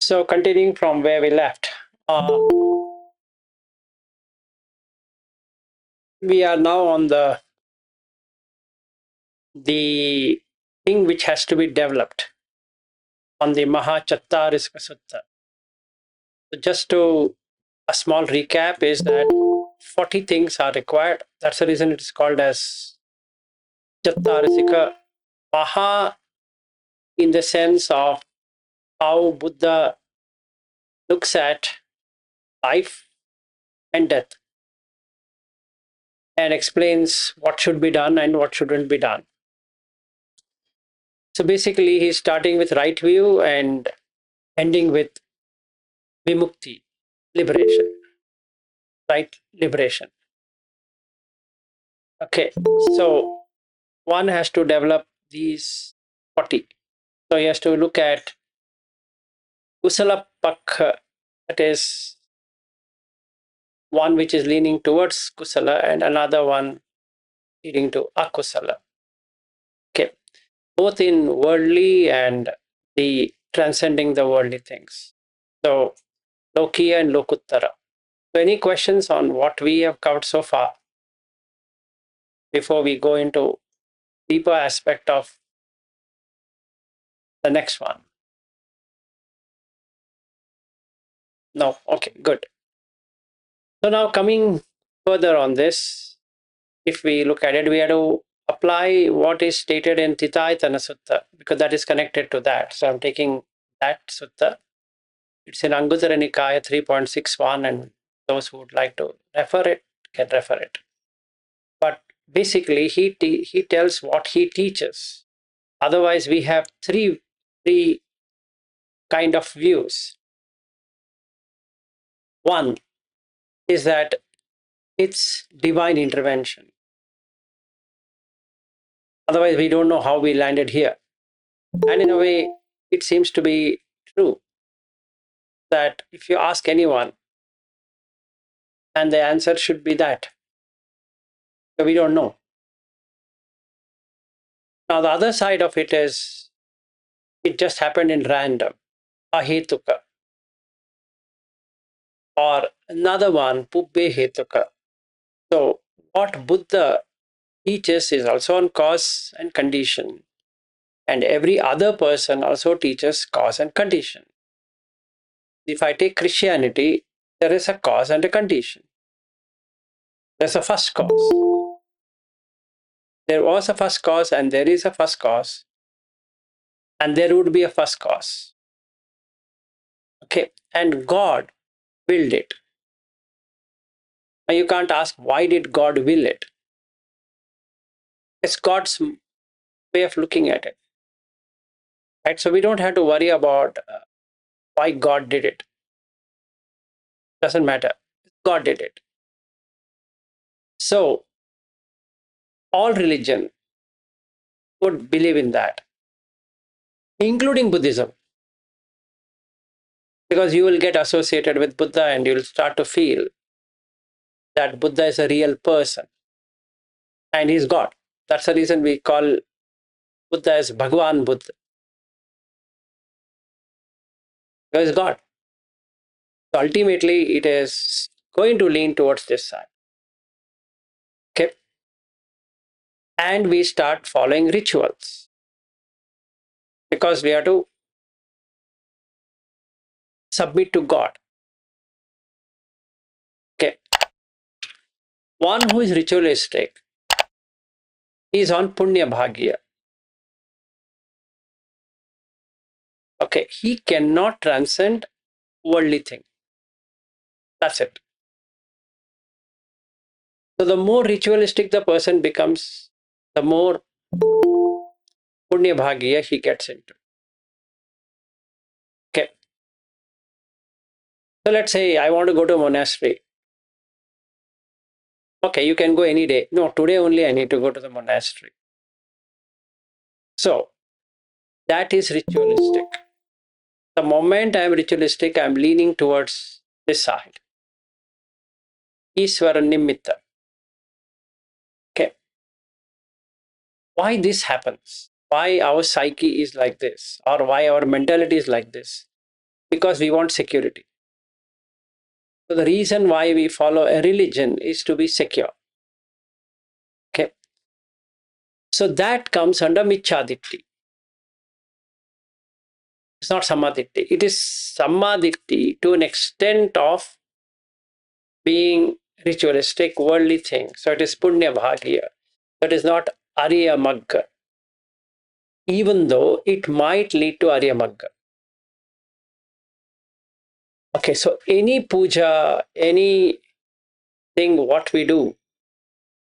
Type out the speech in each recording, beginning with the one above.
So continuing from where we left, we are now on the thing which has to be developed on the Mahācattārīsaka Sutta. So just to a small recap is that 40 things are required. That's the reason it is called as Cattārīsaka. Maha in the sense of how Buddha looks at life and death and explains what should be done and what shouldn't be done. So basically, he's starting with right view and ending with vimukti, liberation, right liberation. Okay, so one has to develop these 40. So he has to look at kusala pakha, that is one which is leaning towards kusala and another one leading to akusala. Okay, both in worldly and the transcending the worldly things. So Lokiya and Lokuttara. So any questions on what we have covered so far before we go into deeper aspect of the next one? No, okay, good. So now coming further on this, if we look at it, we have to apply what is stated in Titayatana Sutta because that is connected to that. So I'm taking that sutta. It's in Anguttara Nikaya 3.61 and those who would like to refer it can refer it. But basically he tells what he teaches. Otherwise we have three kind of views. One is that it's divine intervention. Otherwise, we don't know how we landed here. And in a way, it seems to be true that if you ask anyone, and the answer should be that. So we don't know. Now, the other side of it is, it just happened in random, ahetuka. Or another one, pubbe hetuka. So what Buddha teaches is also on cause and condition. And every other person also teaches cause and condition. If I take Christianity, there is a cause and a condition. There's a first cause. There was a first cause and there is a first cause. And there would be a first cause. Okay, and God willed it. Now you can't ask, why did God will it? It's God's way of looking at it. Right? So we don't have to worry about why God did it. Doesn't matter. God did it. So all religion would believe in that, including Buddhism. Because you will get associated with Buddha and you'll start to feel that Buddha is a real person and he's God. That's the reason we call Buddha as Bhagwan Buddha. Because God. So ultimately, it is going to lean towards this side. Okay. And we start following rituals because we have to submit to God. Okay. One who is ritualistic is on Punya Bhagya. Okay. He cannot transcend worldly thing. That's it. So the more ritualistic the person becomes, the more Punya Bhagya he gets into. Okay. So let's say I want to go to a monastery. Okay, you can go any day. No, today only I need to go to the monastery. So that is ritualistic. The moment I am ritualistic, I am leaning towards this side. Iswara Nimitta. Okay. Why this happens? Why our psyche is like this? Or why our mentality is like this? because we want security. So the reason why we follow a religion is to be secure. Okay. So that comes under Michaditti. It's not Samadhitti. It is Samadhitti to an extent of being ritualistic, worldly thing. So it is Punya Bhagya. That is not Ariya Magga, even though it might lead to Ariya Magga. Okay, so any puja, anything what we do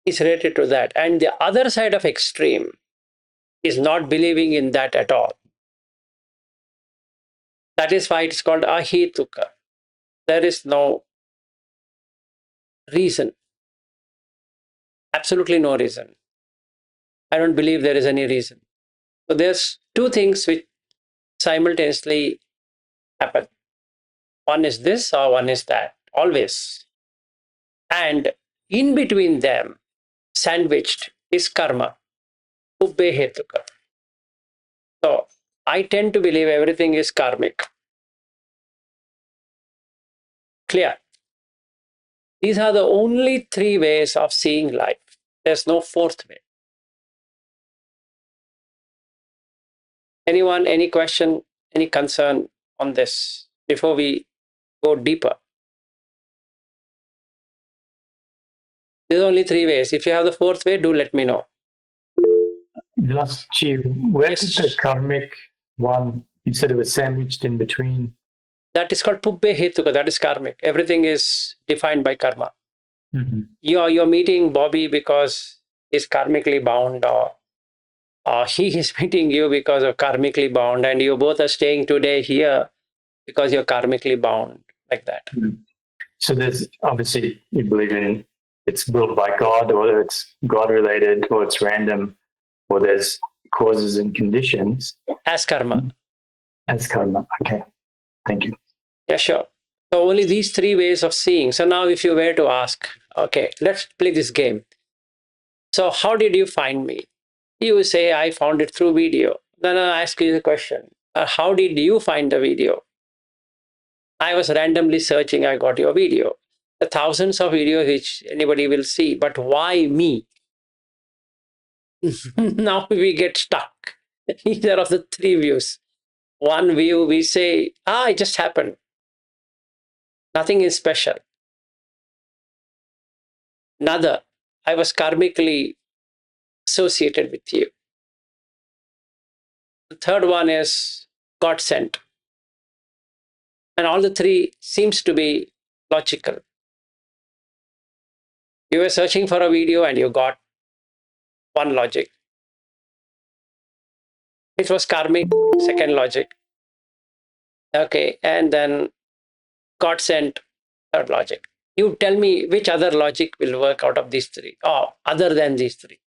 is related to that. And the other side of extreme is not believing in that at all. That is why it's called ahituka. There is no reason, absolutely no reason. I don't believe there is any reason. So there's two things which simultaneously happen. One is this or one is that, always. And in between them, sandwiched, is karma, ubbe hetuka. So I tend to believe everything is karmic. Clear? These are the only three ways of seeing life. There's no fourth way. Anyone, any question, any concern on this before we go deeper? There's only three ways. If you have the fourth way, do let me know. Last Chi, where Yes. did the karmic one, you said it was sandwiched in between? That is called pubbe hetuka. That is karmic. Everything is defined by karma. Mm-hmm. You're meeting Bobby because he's karmically bound, or he is meeting you because of karmically bound, and you both are staying today here because you're karmically bound, like that. Mm-hmm. So there's obviously, you believe in it's built by God, or it's God related, or it's random, or there's causes and conditions As karma. as karma. Okay, thank you. Yeah, sure. So only these three ways of seeing. So now if you were to ask, okay, let's play this game. So how did you find me? You say, I found it through video. Then I ask you the question, how did you find the video? I was randomly searching, I got your video. The thousands of videos which anybody will see, but why me? Now we get stuck. Either of the three views. One view we say, it just happened. Nothing is special. Another, I was karmically associated with you. The third one is God sent. And all the three seems to be logical. You were searching for a video and you got one logic. It was karmic, second logic. Okay, and then God sent, third logic. You tell me which other logic will work out of these three, or other than these three.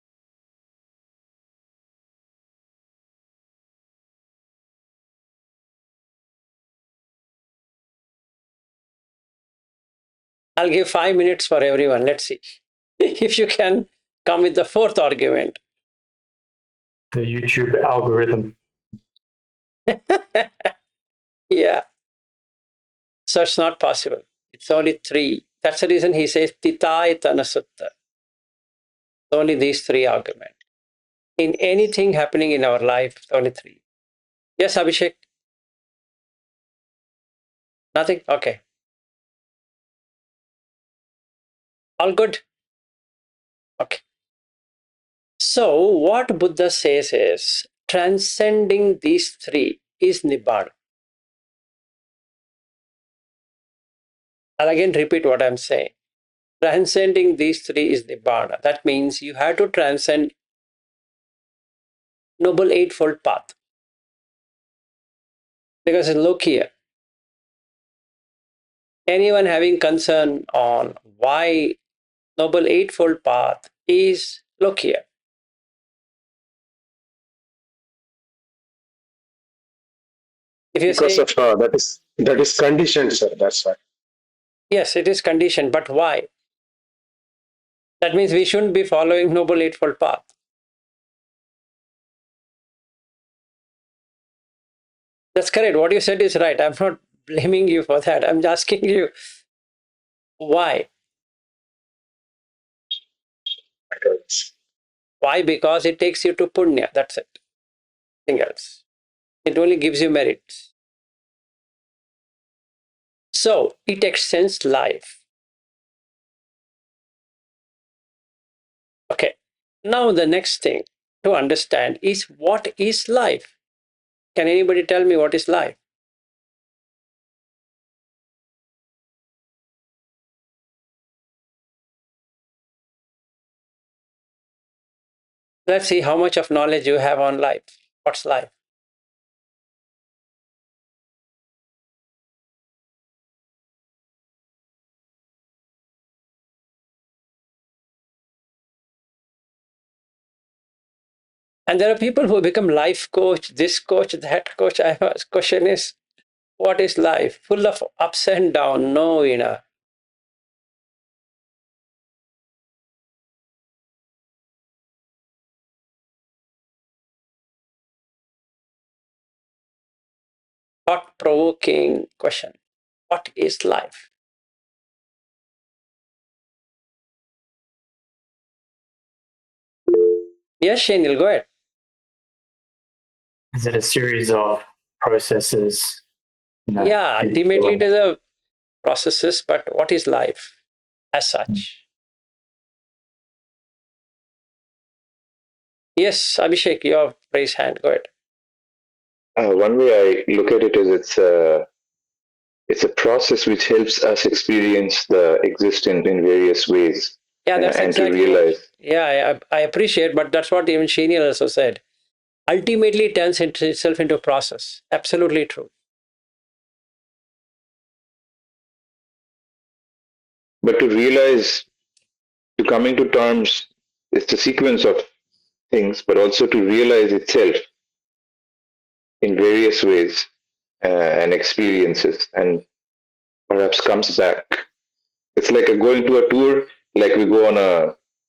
I'll give 5 minutes for everyone. Let's see if you can come with the fourth argument. The YouTube algorithm. Yeah. So it's not possible. It's only three. That's the reason he says Titayatana Sutta. Only these three arguments. In anything happening in our life, only three. Yes, Abhishek? Nothing? Okay. All good? Okay. So what Buddha says is transcending these three is Nibbana. I'll again repeat what I'm saying. Transcending these three is Nibbana. That means you have to transcend Noble Eightfold Path. Because look here, anyone having concern on why Noble Eightfold Path is, look here. If you Because say, of that is conditioned, sir. That's why. yes, it is conditioned, but why? That means we shouldn't be following Noble Eightfold Path. That's correct. What you said is right. I'm not blaming you for that. I'm asking you why. Why? Because it takes you to punya. That's it. Nothing else. It only gives you merits. So it extends life. Okay. Now the next thing to understand is what is life? Can anybody tell me what is life? Let's see how much of knowledge you have on life. What's life? And there are people who become life coach, this coach, that coach. I ask, question is, what is life? Full of ups and downs. No, thought-provoking question. What is life? Yes, Shanil, go ahead. Is it a series of processes? Yeah, ultimately it is a processes, but what is life as such? Yes, Abhishek, your raise hand. Go ahead. One way I look at it is it's a process which helps us experience the existence in various ways. Yeah, that's And exactly to realize. Yeah, I appreciate, but that's what even Shanil also said. Ultimately, it turns itself into a process. Absolutely true. But to realize, to coming to terms, it's a sequence of things, but also to realize itself in various ways and experiences, and perhaps comes back. It's like going to a tour, like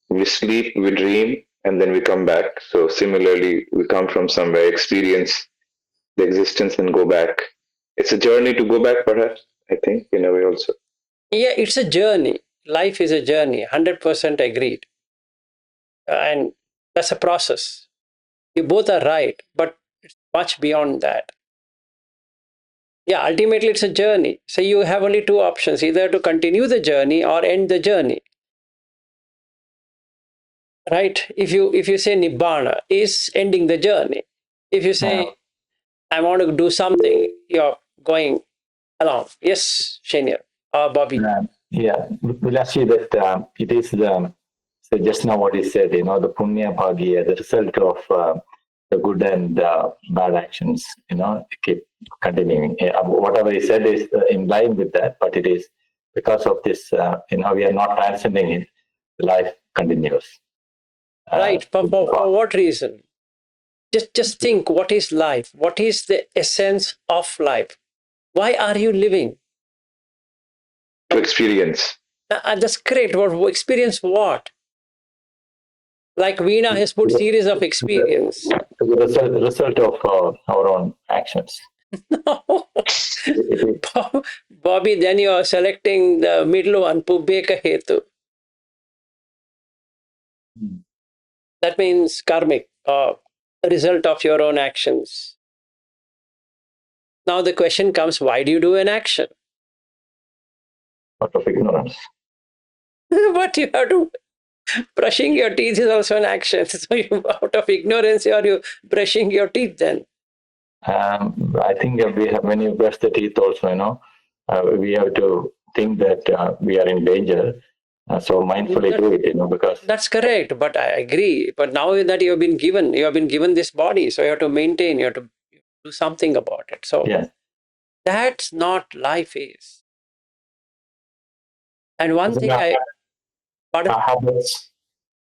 we sleep, we dream, and then we come back. So similarly, we come from somewhere, experience the existence, and go back. It's a journey to go back, perhaps, I think, in a way also. Yeah, it's a journey. Life is a journey. 100% agreed. And that's a process. You both are right, but it's much beyond that. Yeah, ultimately it's a journey. So you have only two options, either to continue the journey or end the journey. Right? If you say nibbana is ending the journey. If you say I want to do something, you're going along. Yes, Shania or Bobby. Yeah, we'll see that it is so just now what he said, the punya bhagya, the result of the good and bad actions, keep continuing. Whatever he said is in line with that, but it is because of this, we are not transcending it, life continues. Right. For what reason? Just think, what is life? What is the essence of life? Why are you living? To experience. That's great. What experience? What? Like Veena has put series of experience. The result of our own actions. No. Bobby, then you are selecting the middle one, Pubbeka Hetu. That means karmic, or result of your own actions. Now the question comes, why do you do an action? Out of ignorance. But you have to, brushing your teeth is also an action. So you, out of ignorance, are you brushing your teeth then? I think we have, when you brush the teeth also, we have to think that we are in danger. So mindfully do it, because that's correct. But I agree. But now that you have been given this body, so you have to maintain, you have to do something about it. So yeah. That's not life is. And one Isn't thing pardon? habits.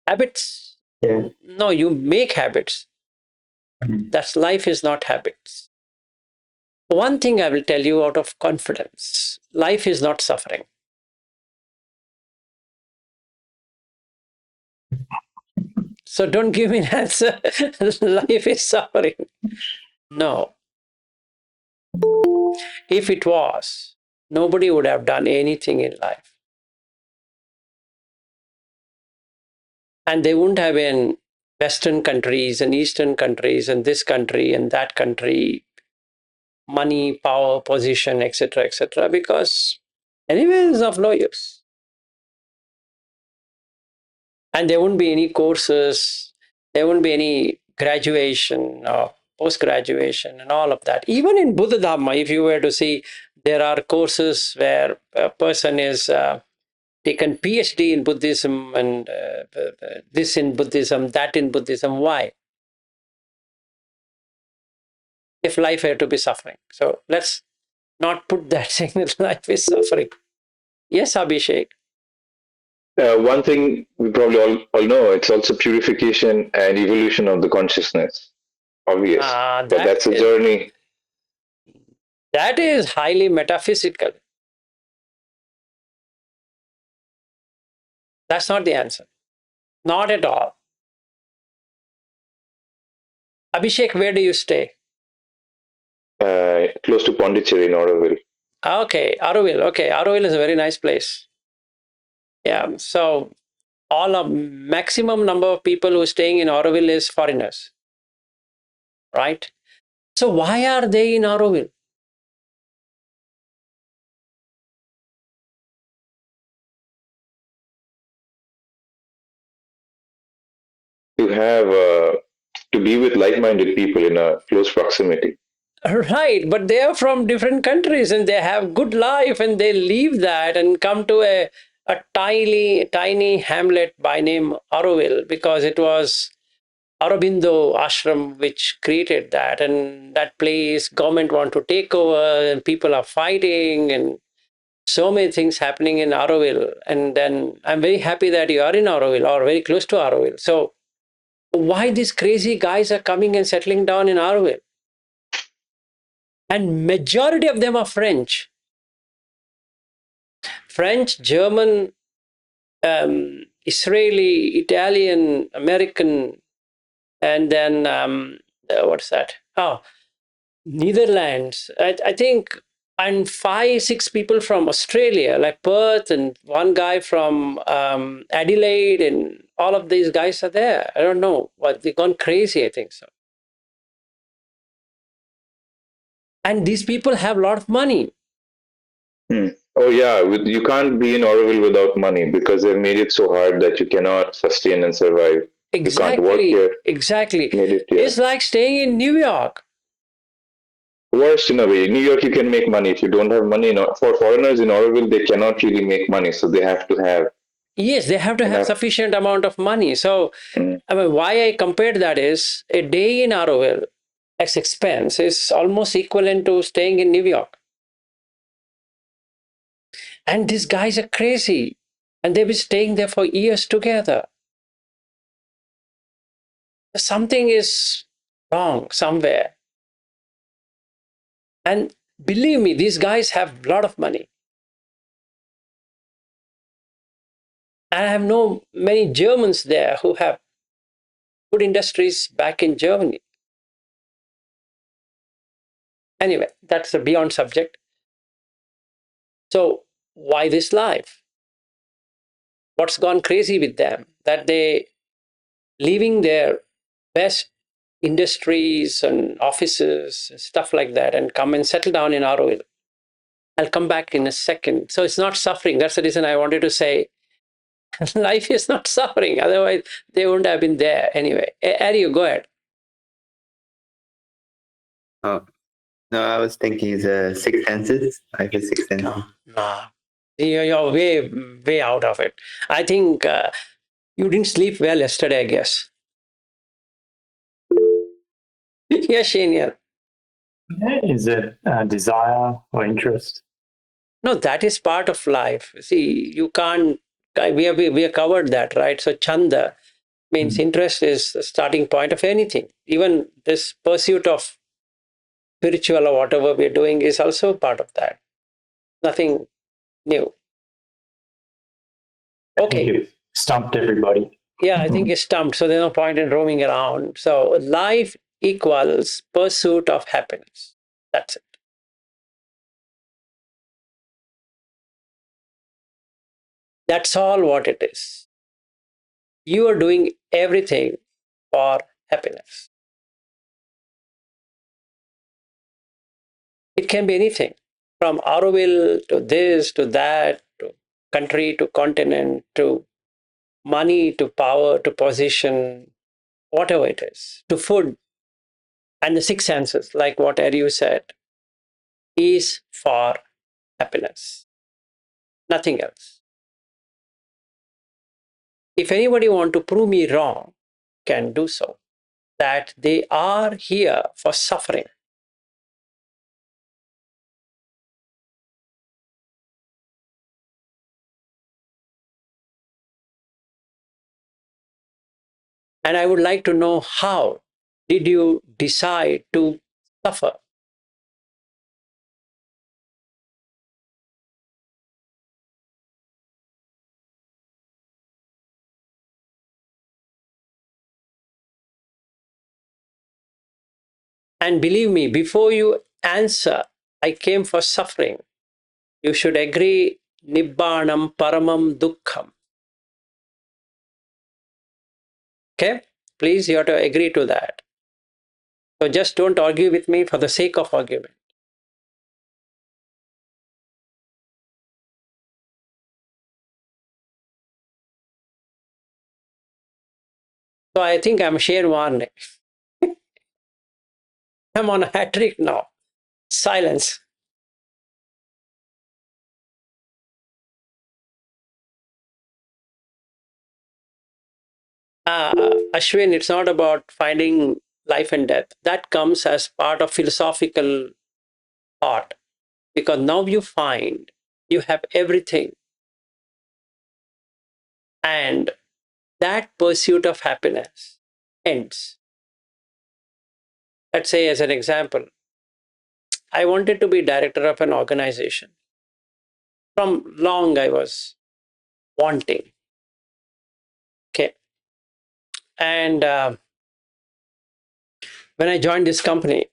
Habits. Yeah. No, you make habits. That's life is not habits. One thing I will tell you out of confidence, life is not suffering. So don't give me an answer. Life is suffering. No. If it was, nobody would have done anything in life. And they wouldn't have been Western countries and Eastern countries and this country and that country, money, power, position, etc., because anyway, it's of no use. And there wouldn't be any courses, there wouldn't be any graduation or post-graduation and all of that. Even in Buddha Dhamma, if you were to see, there are courses where a person is taken PhD in Buddhism and this in Buddhism, that in Buddhism. Why? If life had to be suffering. So let's not put that saying that life is suffering. Yes, Abhishek. One thing we probably all know, it's also purification and evolution of the consciousness. Obvious. But that's a journey. That is highly metaphysical. That's not the answer. Not at all. Abhishek, where do you stay? Close to Pondicherry in Auroville. Okay, Auroville. Okay, Auroville is a very nice place. Yeah, so maximum number of people who are staying in Auroville is foreigners, right? So why are they in Auroville? To be with like-minded people in a close proximity. Right, but they are from different countries and they have good life and they leave that and come to a tiny hamlet by name Auroville, because it was Aurobindo ashram which created that, and that place government want to take over and people are fighting and so many things happening in Auroville. And then I'm very happy that you are in Auroville or very close to Auroville. So why these crazy guys are coming and settling down in Auroville? And majority of them are French, German, Israeli, Italian, American, and then what's that? Oh, Netherlands. I think, and 5-6 people from Australia, like Perth, and one guy from Adelaide, and all of these guys are there. I don't know what, they've gone crazy. I think so. And these people have a lot of money. Oh yeah, you can't be in Auroville without money because they've made it so hard that you cannot sustain and survive. Exactly. You can't work here. Exactly. It's like staying in New York. Worst in a way. New York, you can make money. If you don't have money, for foreigners in Auroville, they cannot really make money, so they have to have. Yes, they have to have sufficient amount of money. So, I mean, why I compared that is a day in Auroville as expense is almost equivalent to staying in New York. And these guys are crazy. And they've been staying there for years together. Something is wrong somewhere. And believe me, these guys have a lot of money. And I have known many Germans there who have good industries back in Germany. Anyway, that's a beyond subject. So why this life? What's gone crazy with them? That they leaving their best industries and offices and stuff like that and come and settle down in Auroville. I'll come back in a second. So it's not suffering. That's the reason I wanted to say life is not suffering. Otherwise, they wouldn't have been there. Anyway, Ariya, go ahead. Oh, no, I was thinking it's six senses. Life is six senses. No. You're way out of it. I think you didn't sleep well yesterday, I guess. Yes, Shania. Is it desire or interest? No, that is part of life. See, you can't, we have covered that, right? So chanda means interest is the starting point of anything. Even this pursuit of spiritual or whatever we're doing is also part of that. Nothing new. Okay. You stumped everybody. Yeah, I think you're stumped. So there's no point in roaming around. So life equals pursuit of happiness. That's it. That's all what it is. You are doing everything for happiness. It can be anything from Auroville to this to that, to country to continent, to money to power to position, whatever it is, to food. And the six senses, like what Ariya said, is for happiness, nothing else. If anybody want to prove me wrong, can do so, that they are here for suffering. And I would like to know, how did you decide to suffer? And believe me, before you answer, I came for suffering, you should agree Nibbanam Paramam Dukkham. Okay? Please, you have to agree to that. So just don't argue with me for the sake of argument. So I think I'm Sherwan. I'm on a hat trick now. Silence. Ashwin, it's not about finding life and death. That comes as part of philosophical thought. Because now you find you have everything. And that pursuit of happiness ends. Let's say, as an example, I wanted to be director of an organization. From long I was wanting. Okay. And when I joined this company,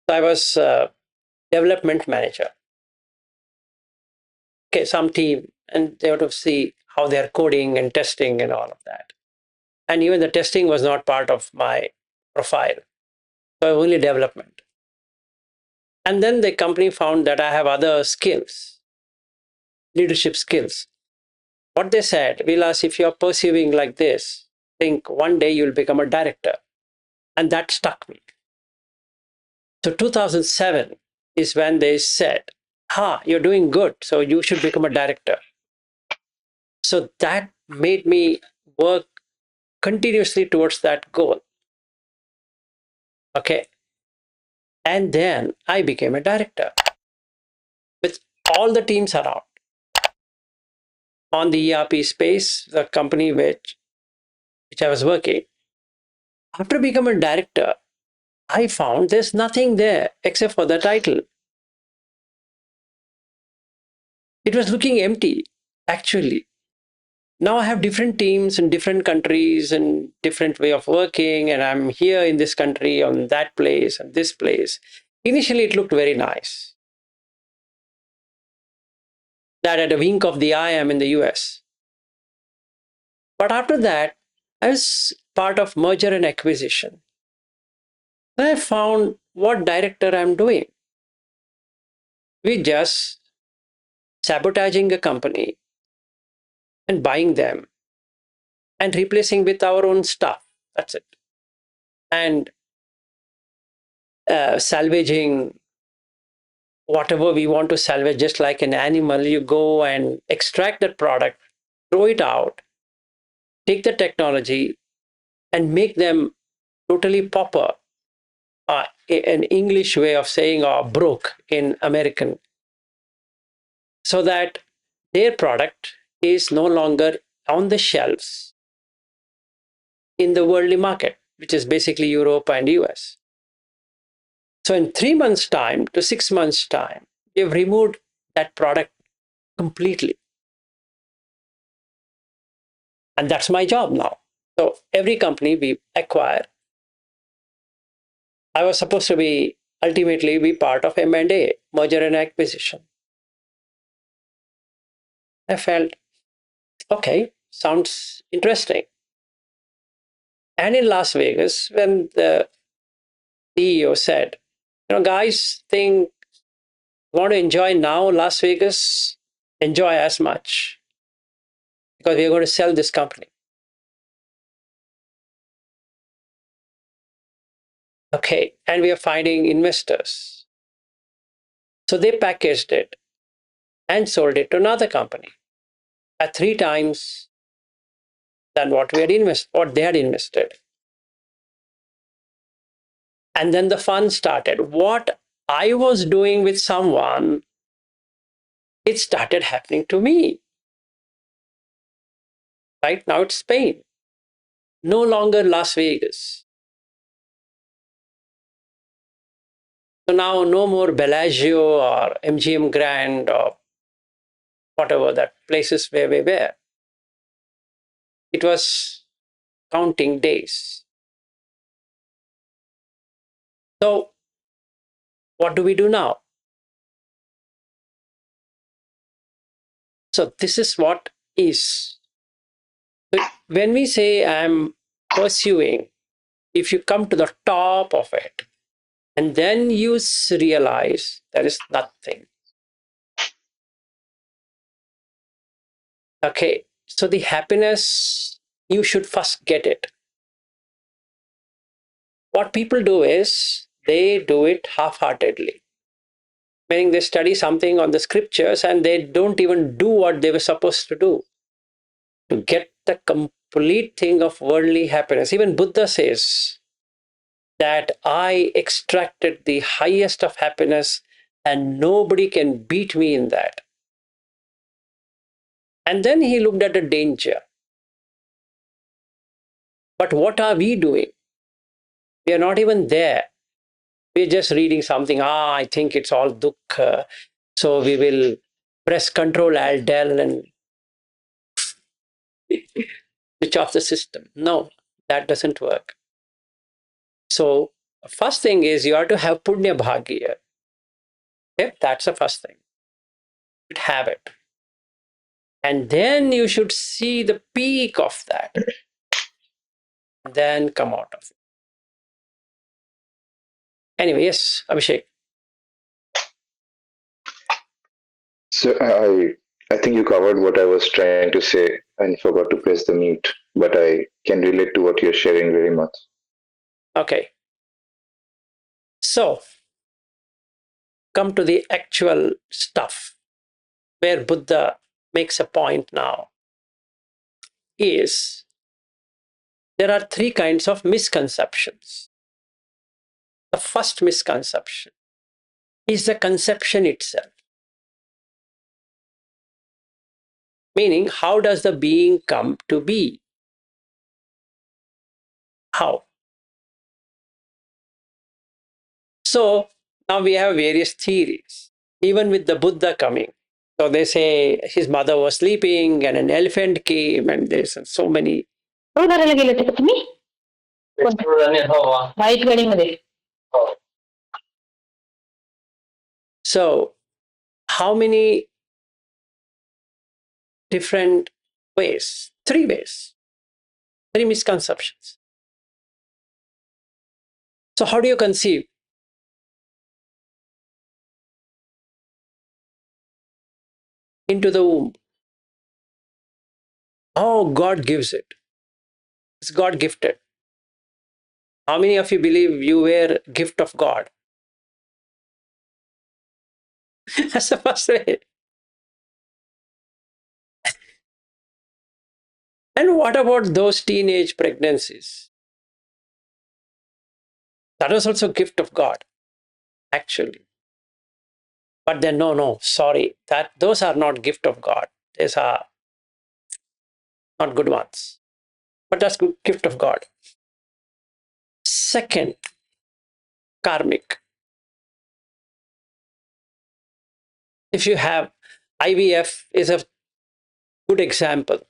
I was development manager. Okay, some team, and they have to see how they're coding and testing and all of that. And even the testing was not part of my profile. So only development. And then the company found that I have other skills, leadership skills. What they said, Vilas, if you're pursuing like this, think one day you'll become a director. And that stuck me. So 2007 is when they said, you're doing good, so you should become a director. So that made me work continuously towards that goal. Okay. And then I became a director with all the teams around. On the ERP space, the company which I was working. After becoming a director, I found there's nothing there except for the title. It was looking empty, actually. Now I have different teams in different countries and different way of working, and I'm here in this country, on that place, and this place. Initially, it looked very nice. That at a wink of the eye, I'm in the US. But after that, I was part of merger and acquisition. I found what director I'm doing. We just sabotaging a company and buying them and replacing with our own stuff. That's it. And salvaging whatever we want to salvage, just like an animal, you go and extract that product, throw it out, take the technology, and make them totally pauper. An English way of saying broke in American. So that their product is no longer on the shelves in the worldly market, which is basically Europe and US. So in 3 months' time to 6 months' time, we've removed that product completely. And that's my job now. So every company we acquire, I was supposed to be ultimately be part of M&A, merger and acquisition. I felt, okay, sounds interesting. And in Las Vegas, when the CEO said, guys, think want to enjoy now Las Vegas, enjoy as much because we're going to sell this company. Okay, and we are finding investors. So they packaged it and sold it to another company at 3 times than what they had invested. And then the fun started. What I was doing with someone, it started happening to me. Right now it's Spain. No longer Las Vegas. So now no more Bellagio or MGM Grand or whatever that places where we were. It was counting days. So what do we do now? So this is what is. When we say I'm pursuing, if you come to the top of it, and then you realize there is nothing. Okay, so the happiness, you should first get it. What people do is they do it half-heartedly. Meaning they study something on the scriptures and they don't even do what they were supposed to do to get the complete thing of worldly happiness. Even Buddha says that I extracted the highest of happiness and nobody can beat me in that. And then he looked at the danger. But what are we doing? We are not even there. We're just reading something. I think it's all dukkha. So we will press Control Alt Del and switch off the system. No, that doesn't work. So first thing is you have to have punya bhagya. Okay? That's the first thing. You should have it. And then you should see the peak of that. Then come out of it. Anyway, yes, Abhishek. So I think you covered what I was trying to say and forgot to press the mute, but I can relate to what you're sharing very much. Okay. So come to the actual stuff where Buddha makes a point now is there are 3 kinds of misconceptions. The first misconception is the conception itself. Meaning, how does the being come to be? How? So now we have various theories, even with the Buddha coming. So they say his mother was sleeping and an elephant came, and there's so many. So, how many different ways? 3 ways, 3 misconceptions. So, how do you conceive? Into the womb. Oh, God gives it. It's God gifted. How many of you believe you were a gift of God? That's the first way. And what about those teenage pregnancies? That was also a gift of God, actually. But then, no, sorry, those are not gift of God. These are not good ones. But that's good gift of God. Second, karmic. If you have IVF is a good example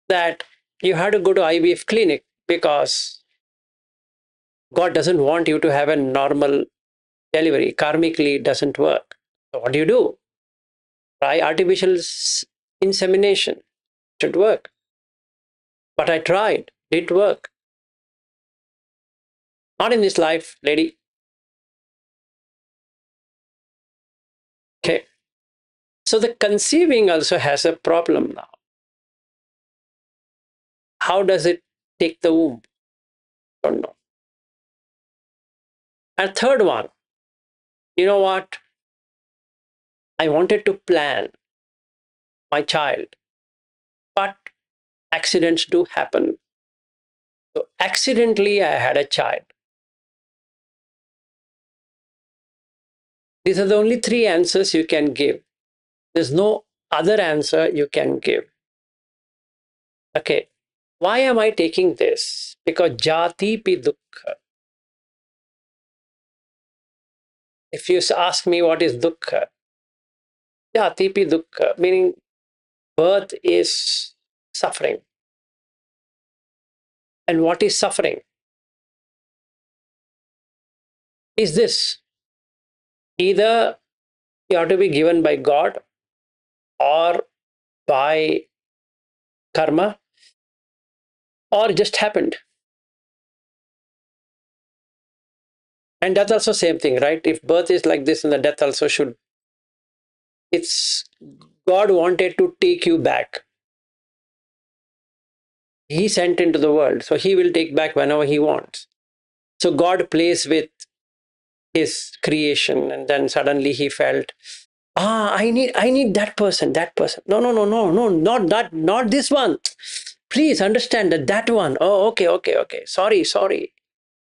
that you have to go to IVF clinic because God doesn't want you to have a normal delivery. Karmically, it doesn't work. So what do? Try artificial insemination should work. But I tried, didn't work. Not in this life, lady. Okay. So the conceiving also has a problem now. How does it take the womb? Don't know. And third one, you know what? I wanted to plan my child, but accidents do happen. So accidentally, I had a child. These are the only three answers you can give. There's no other answer you can give. Okay, why am I taking this? Because jati pi dukkha. If you ask me what is dukkha, jati pi dukkha, meaning birth is suffering. And what is suffering? Is this either you have to be given by God or by karma or just happened. And that's also same thing, right? If birth is like this and the death also should, it's God wanted to take you back. He sent into the world, so he will take back whenever he wants. So God plays with his creation, and then suddenly he felt, I need that person. No, not this one. Please understand that one. Oh, okay. Sorry.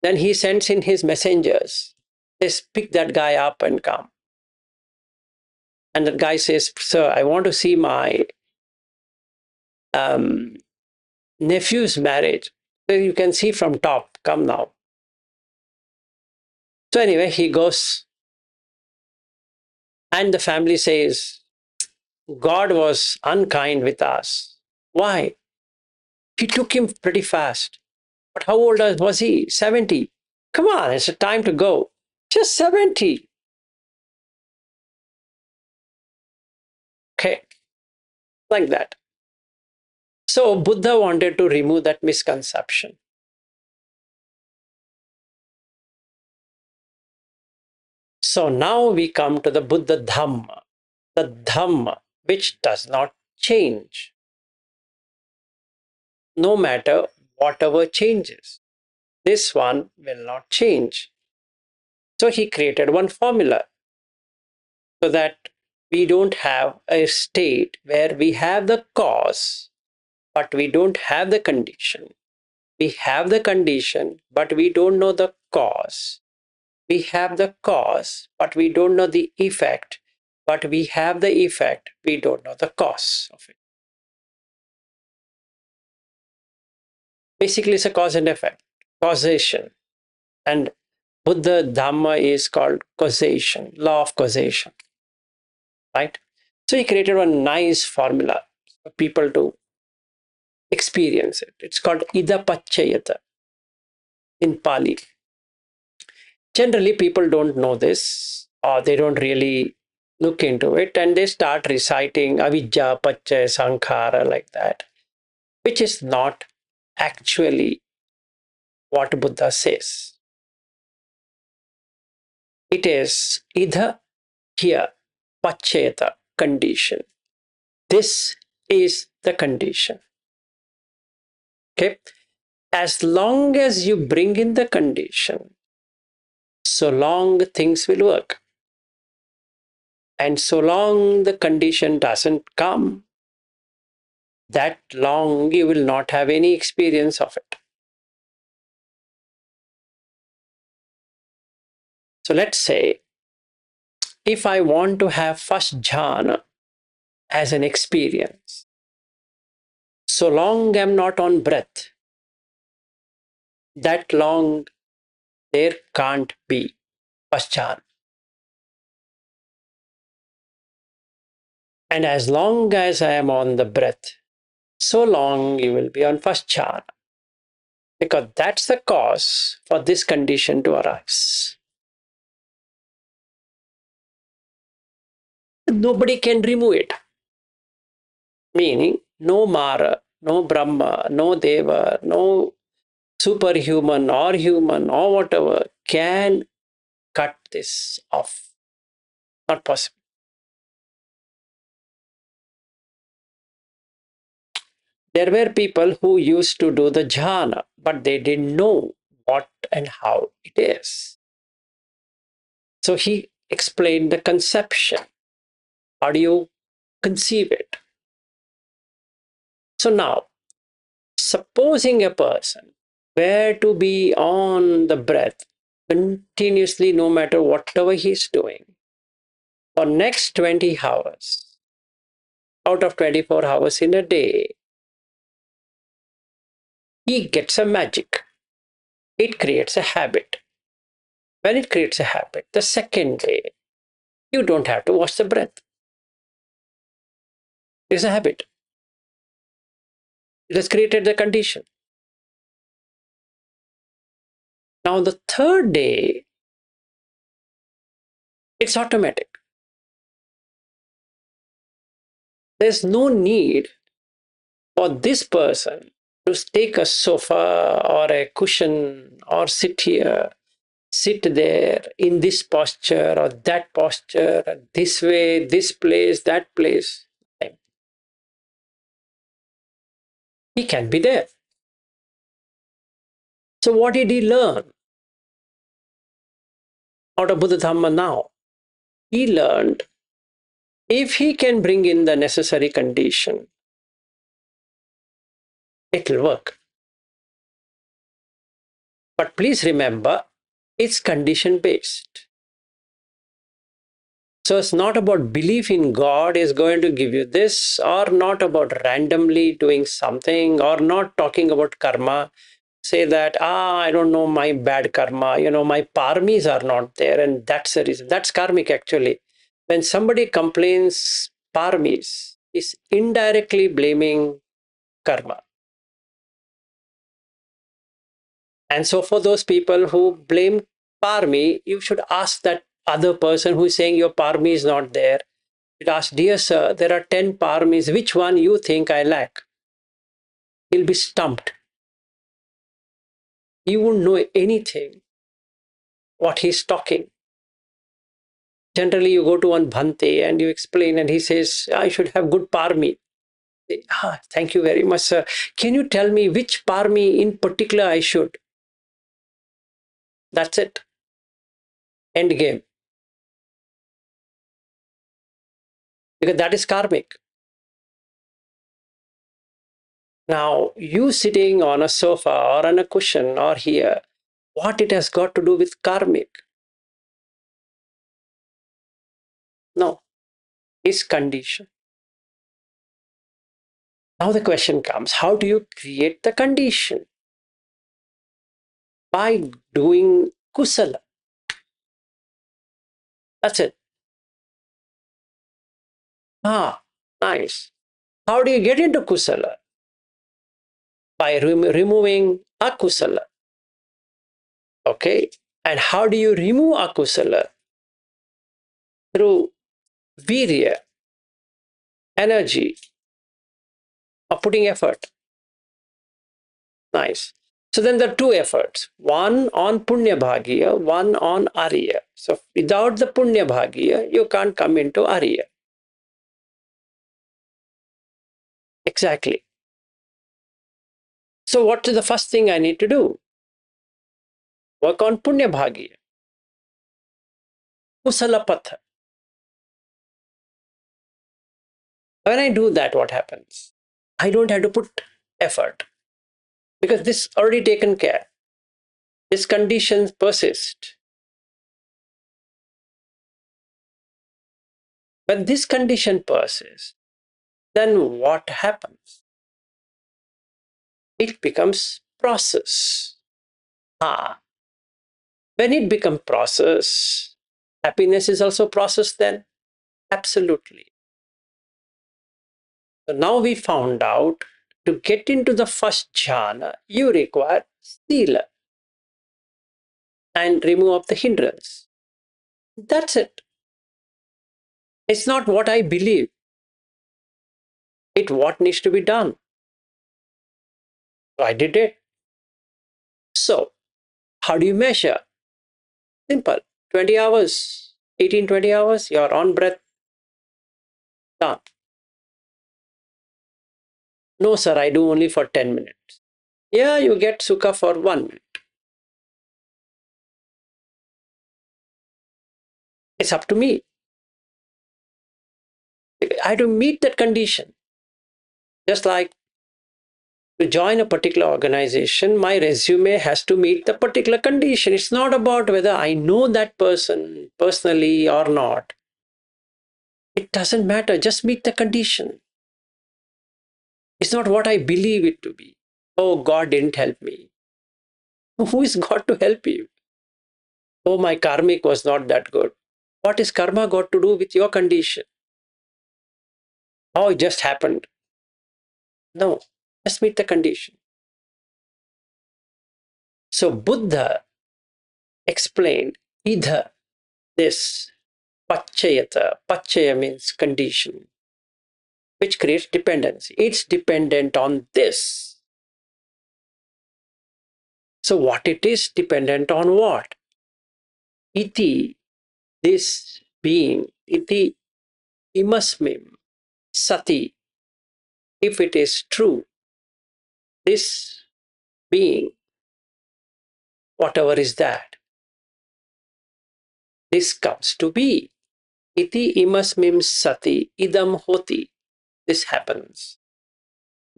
Then he sends in his messengers. Says, pick that guy up and come. And that guy says, sir, I want to see my nephew's marriage. So you can see from top. Come now. So anyway, he goes. And the family says, God was unkind with us. Why? He took him pretty fast. But how old was he? 70. Come on, it's a time to go. Just 70. Okay, like that. So Buddha wanted to remove that misconception. So now we come to the Buddha Dhamma, the Dhamma which does not change, no matter whatever changes. This one will not change. So he created one formula so that we don't have a state where we have the cause, but we don't have the condition. We have the condition, but we don't know the cause. We have the cause, but we don't know the effect. But we have the effect, we don't know the cause of it. Basically, it's a cause and effect, causation. And Buddha Dhamma is called causation, law of causation. Right? So he created one nice formula for people to experience it. It's called idapachayata in Pali. Generally, people don't know this, or they don't really look into it, and they start reciting avijja, pacchaya, sankhara like that, which is not actually what Buddha says. It is idha, here, pachayata, condition. This is the condition. Okay? As long as you bring in the condition, so long things will work. And so long the condition doesn't come, that long you will not have any experience of it. So let's say, if I want to have first jhana as an experience, so long I'm not on breath, that long there can't be first jhana. And as long as I am on the breath, so long you will be on first jhana. Because that's the cause for this condition to arise. Nobody can remove it. Meaning, no Mara, no Brahma, no Deva, no superhuman or human or whatever can cut this off. Not possible. There were people who used to do the jhana, but they didn't know what and how it is. So he explained the conception. How do you conceive it? So now, supposing a person were to be on the breath continuously, no matter whatever he's doing, for next 20 hours, out of 24 hours in a day, he gets a magic. It creates a habit. When it creates a habit, the second day, you don't have to watch the breath. It's a habit. It has created the condition. Now, the third day, it's automatic. There's no need for this person to take a sofa or a cushion or sit here, sit there in this posture or that posture, this way, this place, that place. He can be there. So what did he learn out of Buddha Dhamma now? He learned if he can bring in the necessary condition, it will work. But please remember, it's condition based. So it's not about belief in God is going to give you this, or not about randomly doing something, or not talking about karma. Say that, I don't know my bad karma, my parmis are not there, and that's the reason. That's karmic actually. When somebody complains parmis, is indirectly blaming karma. And so for those people who blame parmi, you should ask that other person who is saying your parmi is not there. You should ask, dear sir, there are 10 parmis, which one you think I lack? He'll be stumped. He won't know anything what he's talking. Generally, you go to one Bhante and you explain, and he says, I should have good parmi. Thank you very much, sir. Can you tell me which parmi in particular I should? That's it. End game. Because that is karmic. Now, you sitting on a sofa or on a cushion or here, what it has got to do with karmic? No, it's condition. Now the question comes, how do you create the condition? By doing kusala. That's it. Nice. How do you get into kusala? By removing akusala. Okay. And how do you remove akusala? Through virya, energy, or putting effort. Nice. So then there are two efforts, one on punya bhagiya, one on ariya. So without the punya bhagiya, you can't come into ariya. Exactly. So what is the first thing I need to do? Work on punya bhagiya. Kusala patha. When I do that, what happens? I don't have to put effort because this already taken care. These conditions persist. When this condition persists, then what happens? It becomes process. When it becomes process, happiness is also process then? Absolutely. So now we found out to get into the first jhana, you require sila and remove of the hindrance. That's it. It's not what I believe. what needs to be done. So I did it. So how do you measure? Simple. 20 hours, 18, 20 hours, you're on breath. Done. No, sir, I do only for 10 minutes. Yeah, you get sukha for 1 minute. It's up to me. I have to meet that condition. Just like to join a particular organization, my resume has to meet the particular condition. It's not about whether I know that person personally or not. It doesn't matter. Just meet the condition. It's not what I believe it to be. Oh, God didn't help me. Who is God to help you? Oh, my karmic was not that good. What is karma got to do with your condition? Oh, it just happened. No, just meet the condition. So Buddha explained either this pachayata, pachaya means condition, which creates dependency. It's dependent on this. So what it is dependent on what? Iti, this being, iti imasmim, sati, if it is true, this being, whatever is that, this comes to be. Iti imasmim sati, idam hoti, this happens.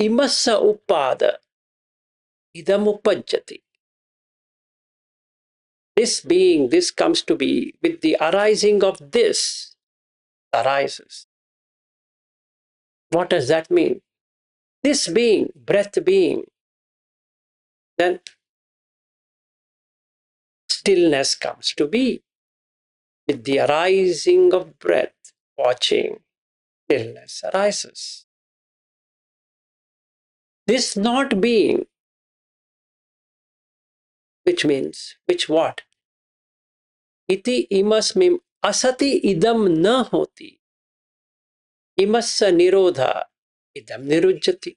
Imassa upada, idam upajjati. This being, this comes to be, with the arising of this, arises. What does that mean? This being, breath being, then stillness comes to be. With the arising of breath, watching, stillness arises. This not being, which means, which what? Iti imasmim asati idam na hoti. Imassa nirodha idam nirujjati.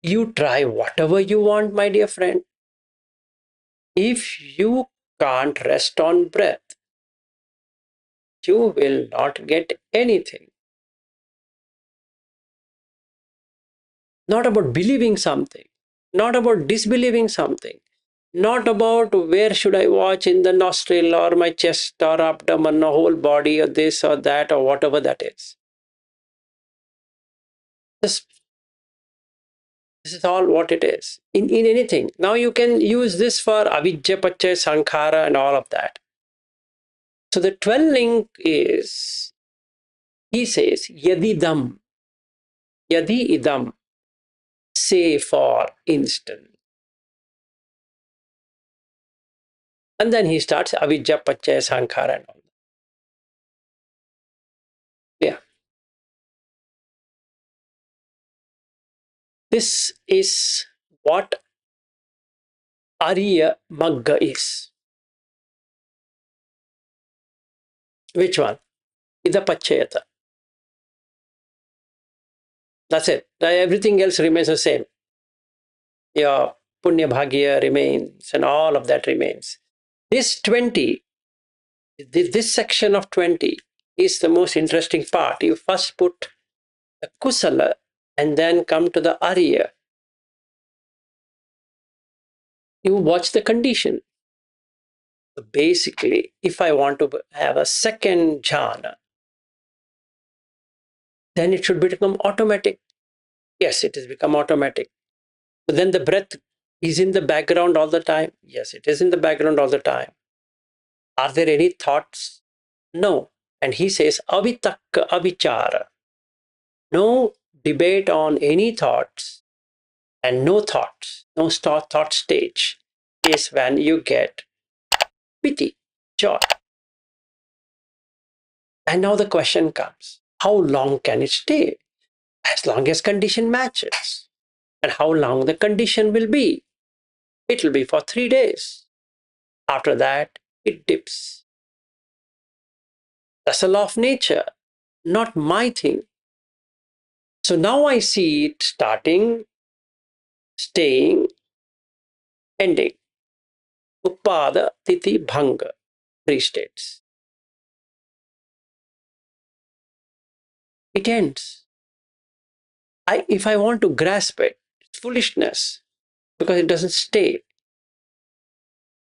You try whatever you want, my dear friend. If you can't rest on breath, you will not get anything. Not about believing something, not about disbelieving something, not about where should I watch, in the nostril or my chest or abdomen or whole body or this or that or whatever that is. This is all what it is in anything. Now you can use this for avidya, pachaya, sankhara and all of that. So the 12 link is, he says, yadidam, yadi idam, say for instance. And then he starts avidya, pachaya, sankhara and all that. Yeah. This is what ariya magga is. Which one? Ida pachayata. That's it. Everything else remains the same. Your punya bhagya remains and all of that remains. This 20, this section of 20 is the most interesting part. You first put the kusala and then come to the ariya. You watch the condition. So basically, if I want to have a second jhana, then it should become automatic. Yes, it has become automatic. So then the breath is in the background all the time. Yes, it is in the background all the time. Are there any thoughts? No. And he says, avitakka avichara. No debate on any thoughts and no thoughts, no thought stage is when you get piti, joy. And now the question comes, how long can it stay? As long as condition matches. And how long the condition will be? It will be for 3 days. After that, it dips. That's a law of nature, not my thing. So now I see it starting, staying, ending. Upada, Titi, Bhanga, 3 states. It ends. If I want to grasp it, it's foolishness because it doesn't stay.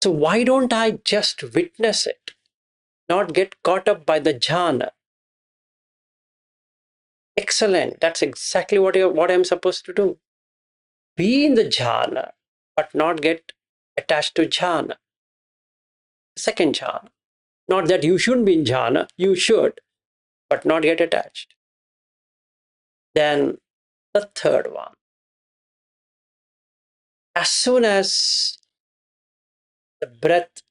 So why don't I just witness it, not get caught up by the jhana? Excellent. That's exactly what I'm supposed to do. Be in the jhana, but not get attached to jhana. Second jhana. Not that you shouldn't be in jhana, you should, but not get attached. Then the third one. As soon as the breath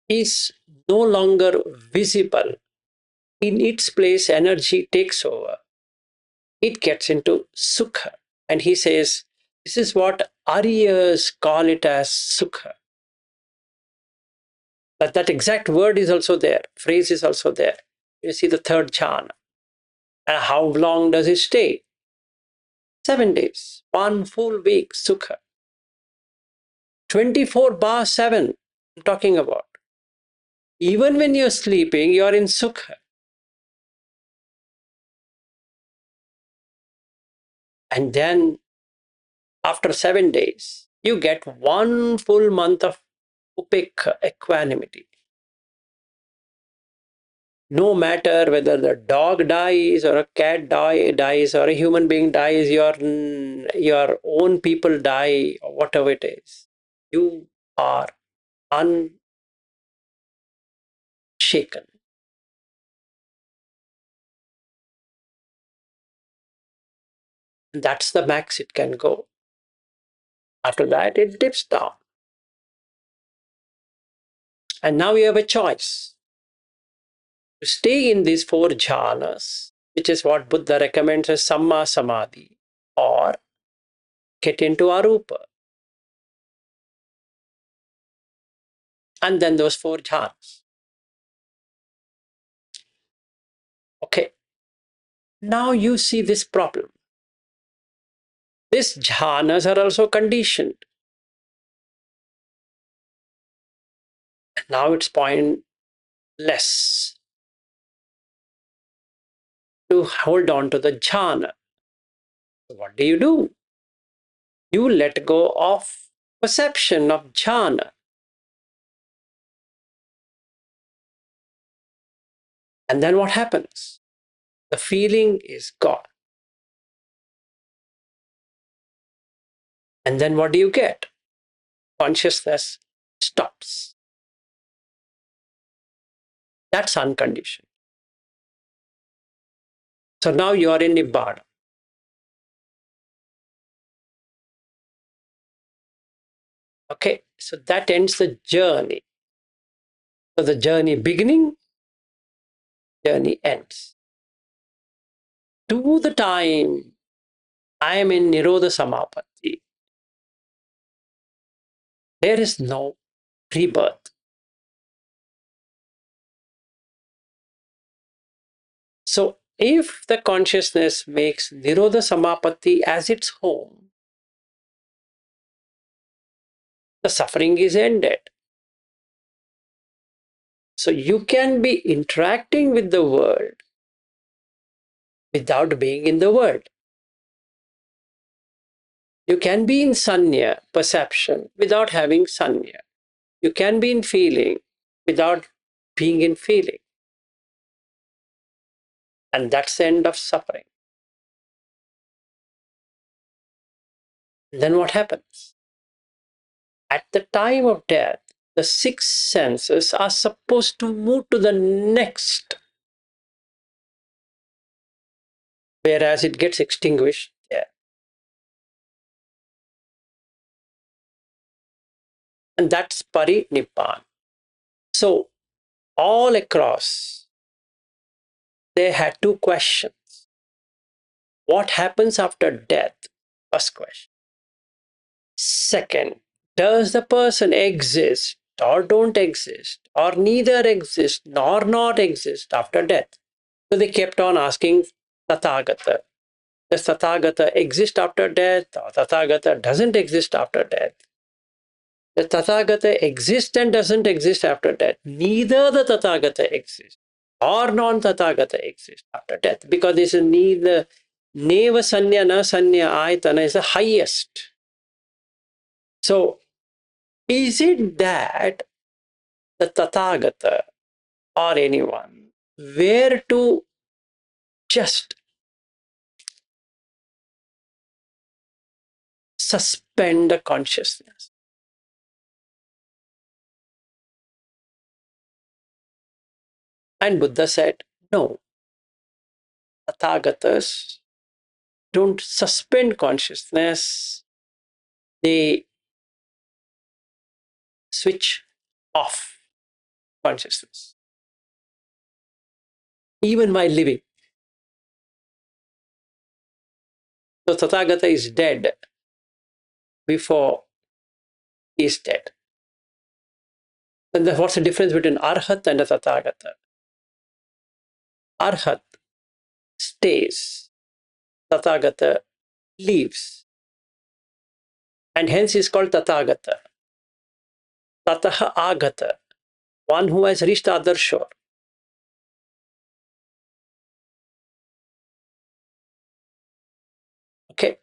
is no longer visible, in its place energy takes over. It gets into sukha. And he says, this is what ariyas call it as sukha. But that exact word is also there, phrase is also there. You see the third jhana. And how long does it stay? 7 days, 1 full week, sukha. 24/7, I'm talking about. Even when you're sleeping, you're in sukha. And then after 7 days, you get 1 full month of upekha, equanimity. No matter whether the dog dies or a cat dies or a human being dies, your own people die or whatever it is, you are unshaken. That's the max it can go. After that, it dips down. And now you have a choice to stay in these 4 jhanas, which is what Buddha recommends as samma samadhi, or get into arupa. And then those 4 jhanas. Okay. Now you see this problem. These jhanas are also conditioned. Now it's pointless to hold on to the jhana. So what do? You let go of perception of jhana. And then what happens? The feeling is gone. And then what do you get? Consciousness stops. That's unconditioned. So now you are in Nibbana. Okay, so that ends the journey. So the journey beginning, journey ends. To the time I am in Nirodha Samapatti, there is no rebirth. So if the consciousness makes Nirodha Samapatti as its home, the suffering is ended. So you can be interacting with the world without being in the world. You can be in sanya, perception, without having sanya. You can be in feeling without being in feeling. And that's the end of suffering. Then what happens? At the time of death, the 6 senses are supposed to move to the next, whereas it gets extinguished there. And that's parinibban. So all across, they had 2 questions. What happens after death? First question. Second, does the person exist or don't exist, or neither exist nor not exist after death? So they kept on asking Tathagata, Does Tathagata exist after death, or Tathagata doesn't exist after death? The Tathagata exists and doesn't exist after death. Neither the Tathagata exists or non-Tathagata exists after death, because this is neither neva sanya na sanya ayatana is the highest. So, is it that the Tathagata or anyone were to just suspend the consciousness? And Buddha said, no, Tathagatas don't suspend consciousness, they switch off consciousness, even while living. So Tathagata is dead before he is dead. And then what's the difference between Arhat and a Tathagata? Arhat stays, Tathagata leaves, and hence is called Tathagata. Tataha Agata, one who has reached the other shore. Okay,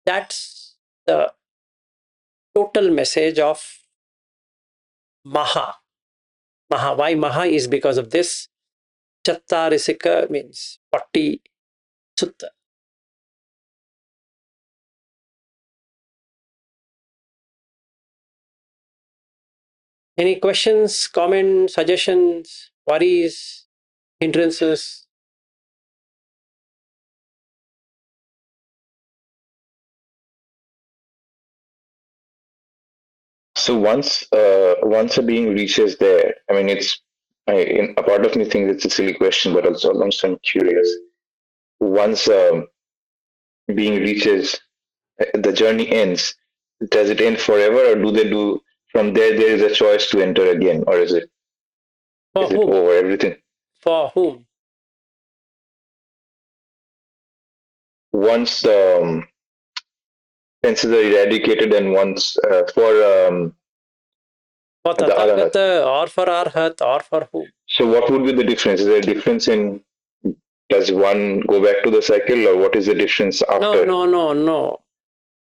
that's the total message of Maha. Maha. Why Maha is because of this. Mahācattārīsaka means 40 sutta. Any questions, comments, suggestions, worries, hindrances? So once a being reaches there, I mean, a part of me thinks it's a silly question, but also I'm curious. Once being reaches, the journey ends. Does it end forever, or do they do from there? There is a choice to enter again, or is it For is it whom? over everything? For whom? Once the senses are eradicated, and once For the arahat. Tathagata or for Arhat or for whom? So what would be the difference? Is there a difference in, does one go back to the cycle, or what is the difference after? No.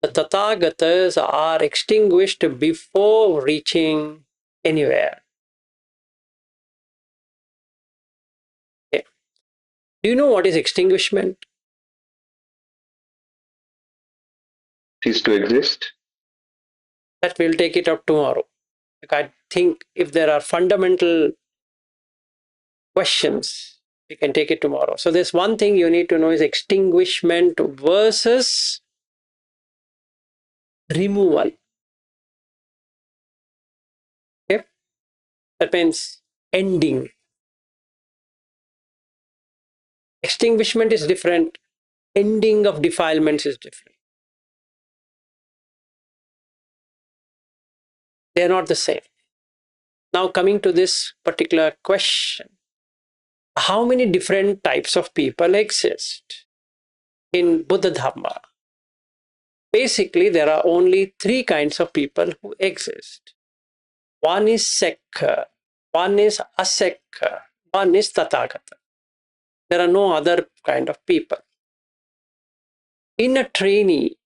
The Tathagatas are extinguished before reaching anywhere. Okay. Do you know what is extinguishment? Cease to exist? That we'll take it up tomorrow. I think if there are fundamental questions, we can take it tomorrow. So there's one thing you need to know is extinguishment versus removal. Okay? That means ending. Extinguishment is different. Ending of defilements is different. They are not the same. Now coming to this particular question, how many different types of people exist in Buddha Dhamma? Basically, there are only three kinds of people who exist. One is Sekha, one is Asekha, one is Tathagata. There are no other kind of people. In a trainee,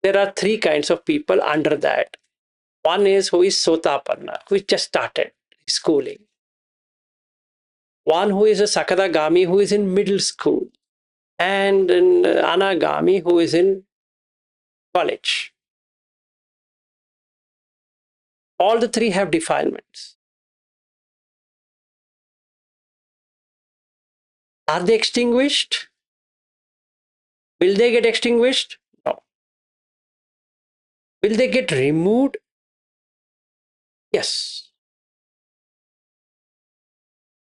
there are three kinds of people under that. One is who is Sotapanna, who just started schooling. One who is a Sakadagami, who is in middle school. And an Anagami, who is in college. All the three have defilements. Are they extinguished? Will they get extinguished? No. Will they get removed? Yes.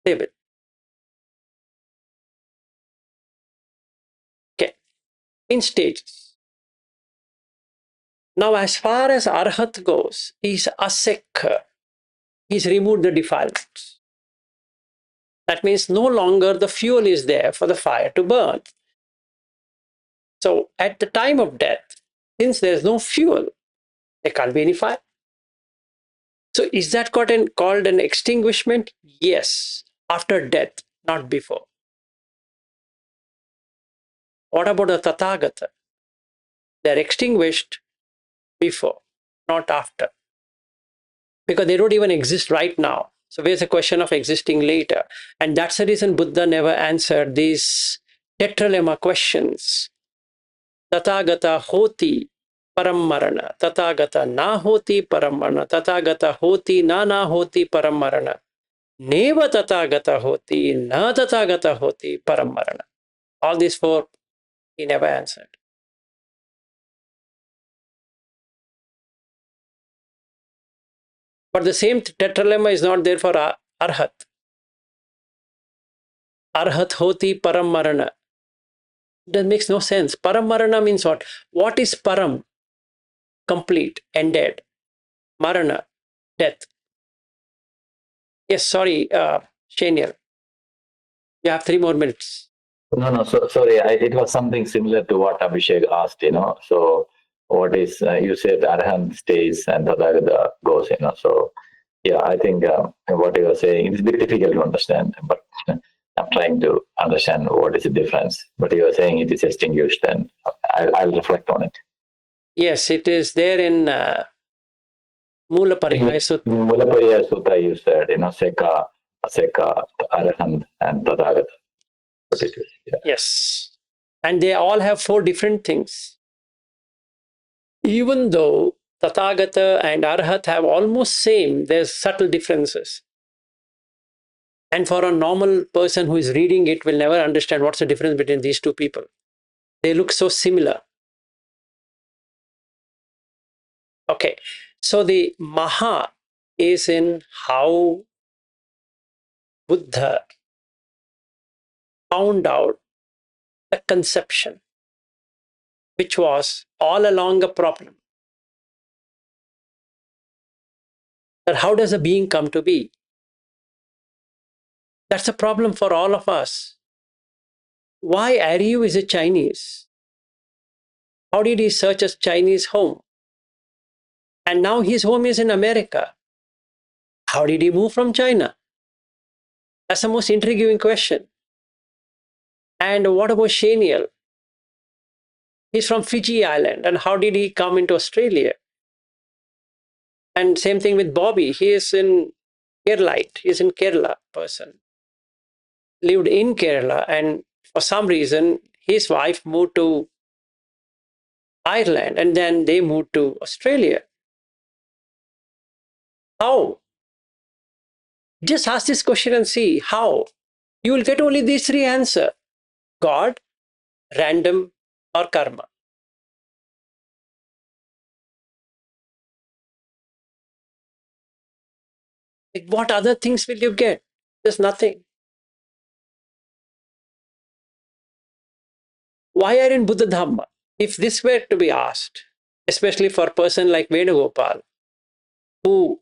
They will. Okay. In stages. Now, as far as Arhat goes, he's Asekha. He's removed the defilements. That means no longer the fuel is there for the fire to burn. So at the time of death, since there's no fuel, there can't be any fire. So is that called an extinguishment? Yes, after death, not before. What about the Tathagata? They're extinguished before, not after. Because they don't even exist right now. So where's the question of existing later? And that's the reason Buddha never answered these tetralemma questions. Tathagata hoti param marana. Tathagata na hoti param marana. Tathagata hoti na hoti param marana. Neva Tathagata hoti, na Tathagata hoti, paramarana. All these four, he never answered. But the same tetralemma is not there for Arhat. Arhat hoti, paramarana. That makes no sense. Paramarana means what? What is param? Complete, ended. Marana, death. Yes, sorry, Shaniel. You have 3 more minutes. No. So sorry, it was something similar to what Abhishek asked. So what is you said Arhan stays and Tathagata goes. So yeah, I think what you were saying is a bit difficult to understand, but I'm trying to understand what is the difference. But you were saying it is extinguished, and I'll reflect on it. Yes, it is there in Mula Pariyaya Sutta. Mula Pariyaya Sutta, you said, Seka, Arahant, and Tathagata. Yeah. Yes. And they all have 4 different things. Even though Tathagata and Arhat have almost same, there's subtle differences. And for a normal person who is reading it will never understand what's the difference between these 2 people. They look so similar. Okay, so the Maha is in how Buddha found out the conception, which was all along a problem. That how does a being come to be? That's a problem for all of us. Why Ariya is a Chinese? How did he search a Chinese home? And now his home is in America. How did he move from China? That's the most intriguing question. And what about Shaniel? He's from Fiji Island. And how did he come into Australia? And same thing with Bobby. He is in Keralite. He's in Kerala person. Lived in Kerala. And for some reason, his wife moved to Ireland. And then they moved to Australia. How? Just ask this question and see how. You will get only these 3 answers. God, random, or karma. What other things will you get? There's nothing. Why are in Buddha Dhamma? If this were to be asked, especially for a person like Venugopal, who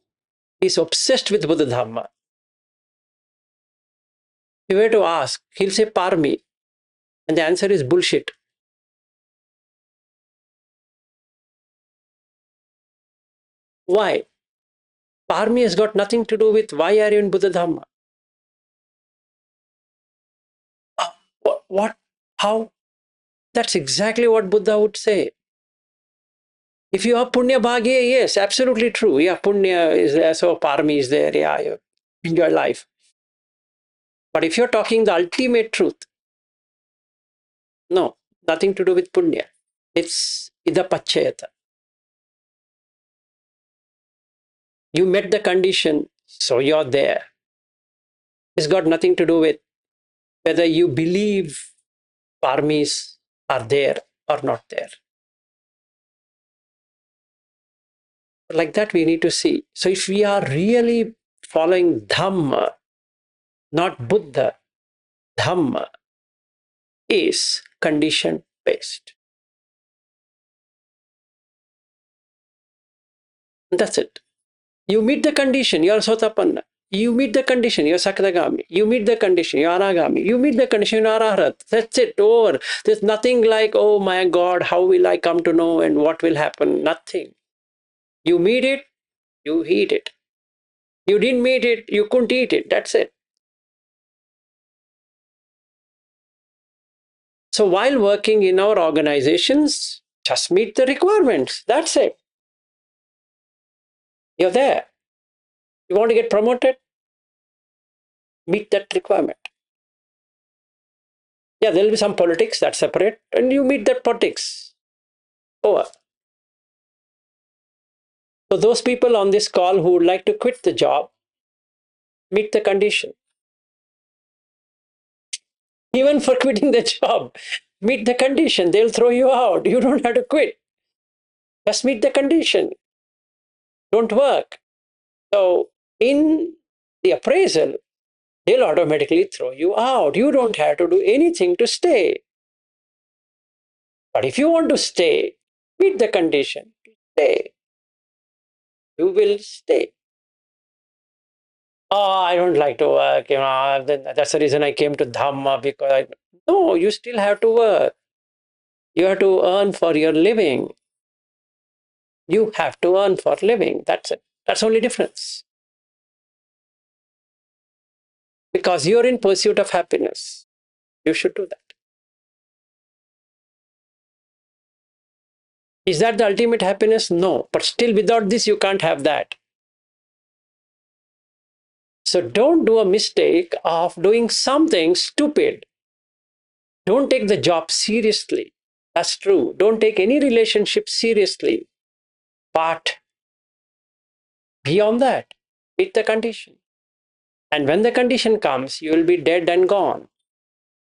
is obsessed with Buddha Dhamma, if you were to ask, he'll say Parmi. And the answer is bullshit. Why? Parmi has got nothing to do with why are you in Buddha Dhamma. What? How? That's exactly what Buddha would say. If you have Punya Bhagya, yes, absolutely true. Yeah, Punya is there, so Parmi is there. Yeah, you enjoy life. But if you're talking the ultimate truth, no, nothing to do with Punya. It's idapachayata. You met the condition, so you're there. It's got nothing to do with whether you believe Parmis are there or not there. Like that, we need to see. So if we are really following Dhamma, not Buddha, Dhamma is condition based. That's it. You meet the condition, you are Sotapanna. You meet the condition, you're Sakadagami. You meet the condition, you're Anagami. You meet the condition, you're Arahat. That's it, over. There's nothing like, oh my God, how will I come to know and what will happen? Nothing. You meet it, you eat it. You didn't meet it, you couldn't eat it. That's it. So while working in our organizations, just meet the requirements. That's it. You're there. You want to get promoted? Meet that requirement. Yeah, there'll be some politics, that's separate, and you meet that politics. Over. So those people on this call who would like to quit the job, meet the condition. Even for quitting the job, meet the condition. They'll throw you out. You don't have to quit. Just meet the condition. Don't work. So in the appraisal, they'll automatically throw you out. You don't have to do anything to stay. But if you want to stay, meet the condition. Stay. You will stay. Oh, I don't like to work. That's the reason I came to Dhamma, because no, you still have to work. You have to earn for your living. You have to earn for living. That's it. That's the only difference. Because you're in pursuit of happiness. You should do that. Is that the ultimate happiness? No. But still, without this, you can't have that. So don't do a mistake of doing something stupid. Don't take the job seriously. That's true. Don't take any relationship seriously. But beyond that, meet the condition. And when the condition comes, you will be dead and gone.